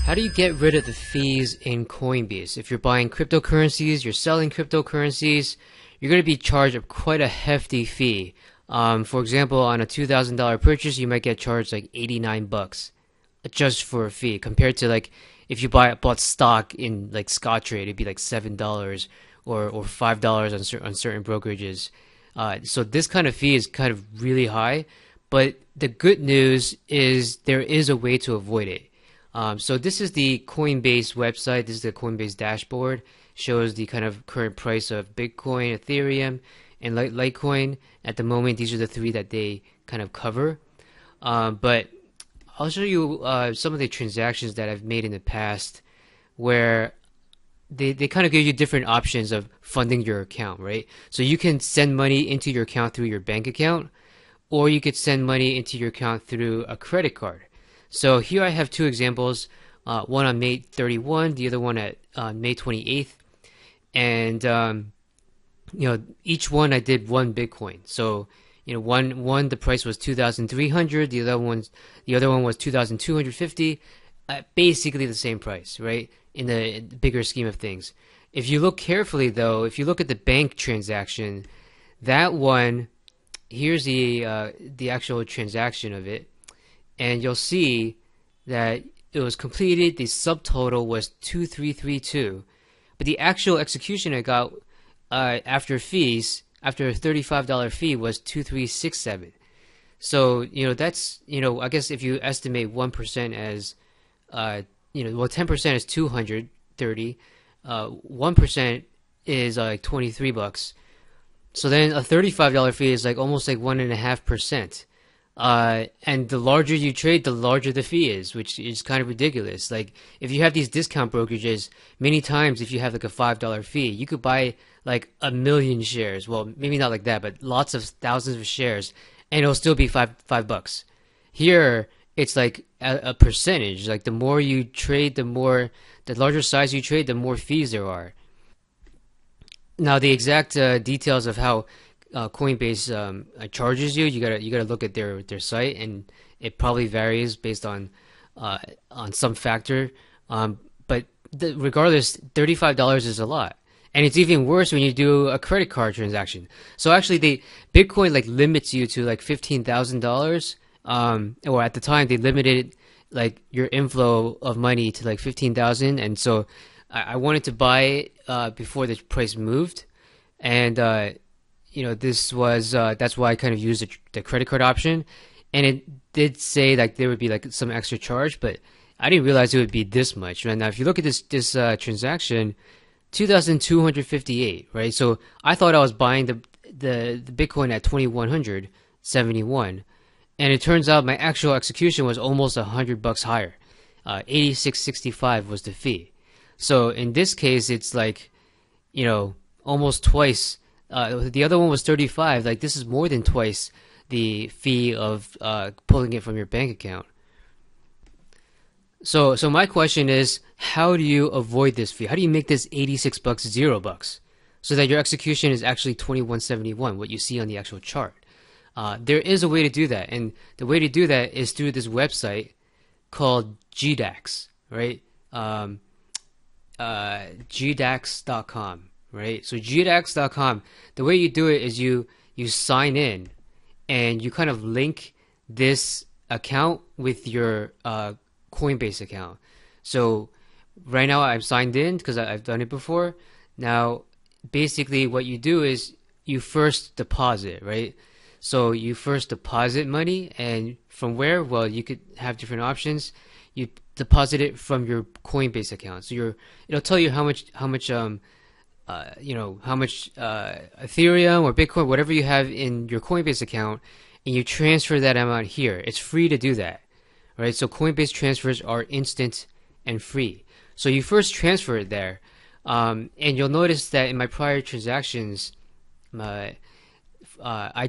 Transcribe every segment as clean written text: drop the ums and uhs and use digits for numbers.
How do you get rid of the fees in Coinbase? If you're buying cryptocurrencies, you're selling cryptocurrencies, you're going to be charged quite a hefty fee. For example, on a $2,000 purchase, you might get charged like 89 bucks just for a fee, compared to like if you bought stock in like Scottrade, it'd be like $7 or $5 on certain brokerages. So this kind of fee is kind of really high, but the good news is there is a way to avoid it. So this is the Coinbase website. This is the Coinbase dashboard. Shows the kind of current price of Bitcoin, Ethereum, and Litecoin. At the moment, these are the three that they kind of cover. But I'll show you some of the transactions that I've made in the past where they kind of give you different options of funding your account, right? So you can send money into your account through your bank account, or you could send money into your account through a credit card. So here I have two examples, one on May 31, the other one at May 28th. And, each one I did one Bitcoin. So, one the price was 2,300, the other one was 2,250, basically the same price, right? In the bigger scheme of things. If you look carefully though, if you look at the bank transaction, that one, here's the actual transaction of it. And you'll see that it was completed, the subtotal was 2332, but the actual execution I got after fees, after a $35 fee, was 2367. So, that's, I guess if you estimate 1% as, 10% is 230, 1% is like 23 bucks. So then a $35 fee is like almost like 1.5%. And the larger you trade, the larger the fee is, which is kind of ridiculous. Like, if you have these discount brokerages, many times if you have like a $5 fee, you could buy like 1 million shares. Well, maybe not like that, but lots of thousands of shares, and it'll still be five bucks. Here, it's like a percentage. Like, the more you trade, the larger size you trade, the more fees there are. Now, the exact details of how Coinbase charges you, you gotta look at their site, and it probably varies based on some factor. But regardless, $35 is a lot, and it's even worse when you do a credit card transaction. So actually, Bitcoin like limits you to like $15,000, or at the time they limited like your inflow of money to like 15,000, and so I wanted to buy it before the price moved, and this was that's why I kind of used the credit card option, and it did say like there would be like some extra charge, but I didn't realize it would be this much. Right now, if you look at this transaction, 2,258, right? So I thought I was buying the Bitcoin at 2,171, and it turns out my actual execution was almost $100 higher. 86.65 was the fee. So in this case, it's like, almost twice. The other one was 35. Like, this is more than twice the fee of pulling it from your bank account. So my question is, how do you avoid this fee? How do you make this 86 bucks $0, so that your execution is actually 2171, what you see on the actual chart? There is a way to do that, and the way to do that is through this website called GDAX, right? GDAX.com. Right? So GDAX.com, the way you do it is you sign in, and you kind of link this account with your Coinbase account. So right now I'm signed in because I've done it before. Now, basically what you do is you first deposit, right? So you first deposit money, and from where? Well, you could have different options. You deposit it from your Coinbase account. So it'll tell you how much Ethereum or Bitcoin, whatever you have in your Coinbase account, and you transfer that amount here. It's free to do that, right? So Coinbase transfers are instant and free. So you first transfer it there, and you'll notice that in my prior transactions, I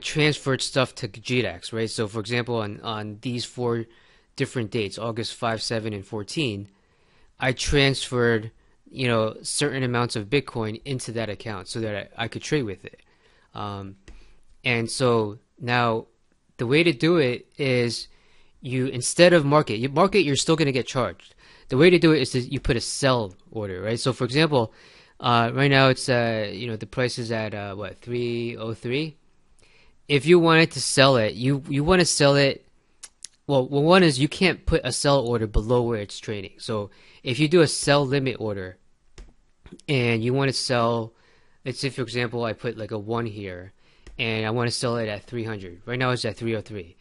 transferred stuff to GDAX, right? So for example, on these 4 different dates, August 5, 7, and 14, I transferred certain amounts of Bitcoin into that account so that I could trade with it. And so now the way to do it is instead of market, you're still going to get charged. the way to do it is you put a sell order, right? So for example, right now it's the price is at what, 303. If you wanted to sell it, you want to sell it. Well, one is you can't put a sell order below where it's trading. So if you do a sell limit order and you want to sell, let's say for example I put like a 1 here and I want to sell it at 300. Right now it's at 303.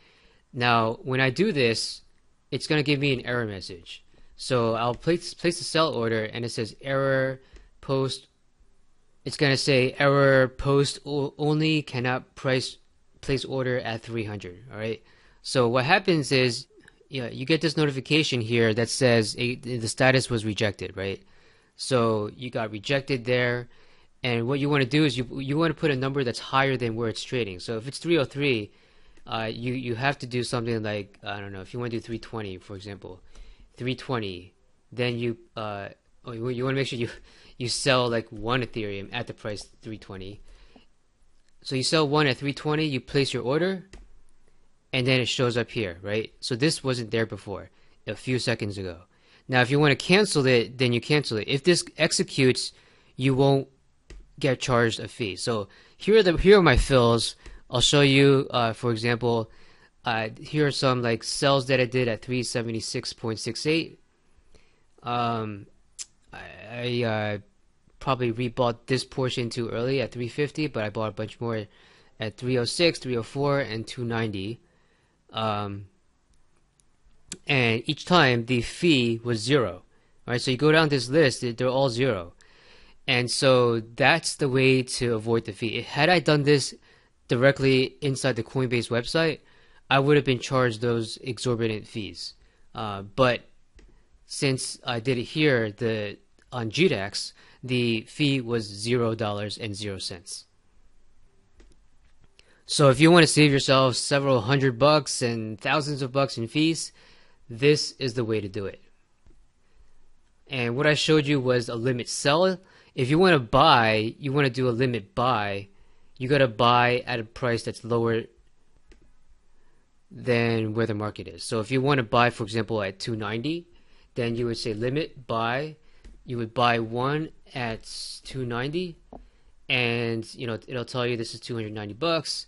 Now when I do this, it's going to give me an error message. So I'll place the sell order and it says error post. It's going to say error post only, cannot place order at 300. All right. So what happens is, you get this notification here that says the status was rejected, right? So you got rejected there, and what you want to do is you want to put a number that's higher than where it's trading. So if it's 303, you have to do something like, I don't know, if you want to do 320, for example, 320, then you want to make sure you sell like 1 Ethereum at the price 320. So you sell 1 at 320, you place your order, and then it shows up here, right? So this wasn't there before, a few seconds ago. Now, if you want to cancel it, then you cancel it. If this executes, you won't get charged a fee. So here are my fills. I'll show you, for example, here are some like sells that I did at 376.68. I probably rebought this portion too early at 350, but I bought a bunch more at 306, 304, and 290. And each time the fee was 0. Right, so you go down this list, they're all 0. And so that's the way to avoid the fee. Had I done this directly inside the Coinbase website, I would have been charged those exorbitant fees. But since I did it here, on GDAX, the fee was $0.00. So if you want to save yourself several $100 and thousands of bucks in fees, this is the way to do it. And what I showed you was a limit sell. If you want to buy, you want to do a limit buy, you got to buy at a price that's lower than where the market is. So if you want to buy, for example, at 290, then you would say limit buy. You would buy 1 at 290, and it'll tell you this is $290.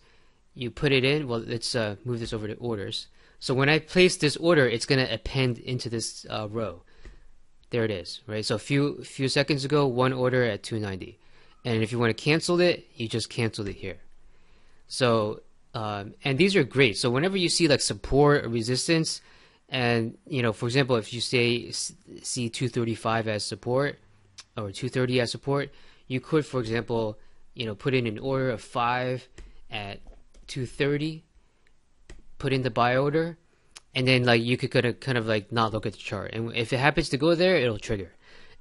You put it in. Well, let's move this over to orders. So when I place this order, it's going to append into this row. There it is, right? So a few seconds ago, 1 order at 290, and if you want to cancel it, you just cancel it here. So and these are great. So whenever you see like support or resistance, and for example, if you see 235 as support or 230 as support, you could, for example, put in an order of 5 at 230, put in the buy order, and then like you could kind of like not look at the chart, and if it happens to go there, it'll trigger.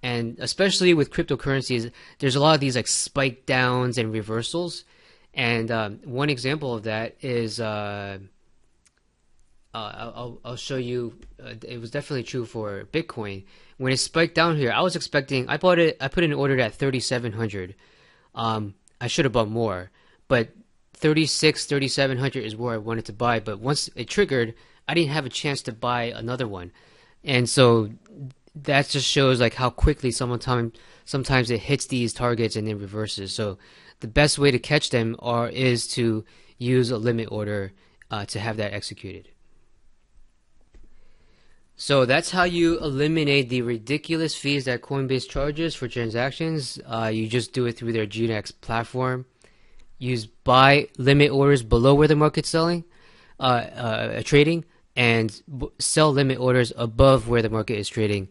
And especially with cryptocurrencies, there's a lot of these like spike downs and reversals, and one example of that is I'll show you. It was definitely true for Bitcoin. When it spiked down here, I was expecting. I put in an order at 3,700. I should have bought more, but 3,700 is where I wanted to buy. But once it triggered, I didn't have a chance to buy another one, and so that just shows like how quickly sometimes it hits these targets and then reverses. So the best way to catch them is to use a limit order to have that executed. So that's how you eliminate the ridiculous fees that Coinbase charges for transactions. You just do it through their GDAX platform. Use buy limit orders below where the market's trading, and sell limit orders above where the market is trading.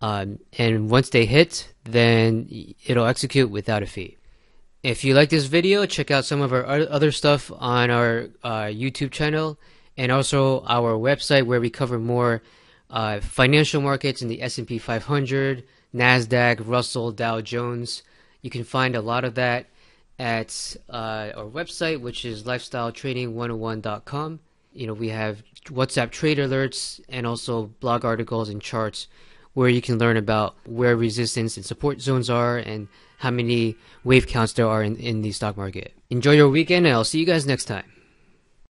And once they hit, then it'll execute without a fee. If you like this video, check out some of our other stuff on our YouTube channel, and also our website where we cover more financial markets in the S&P 500, NASDAQ, Russell, Dow Jones. You can find a lot of that at our website, which is lifestyletrading101.com. We have WhatsApp trade alerts and also blog articles and charts where you can learn about where resistance and support zones are and how many wave counts there are in the stock market. Enjoy your weekend, and I'll see you guys next time.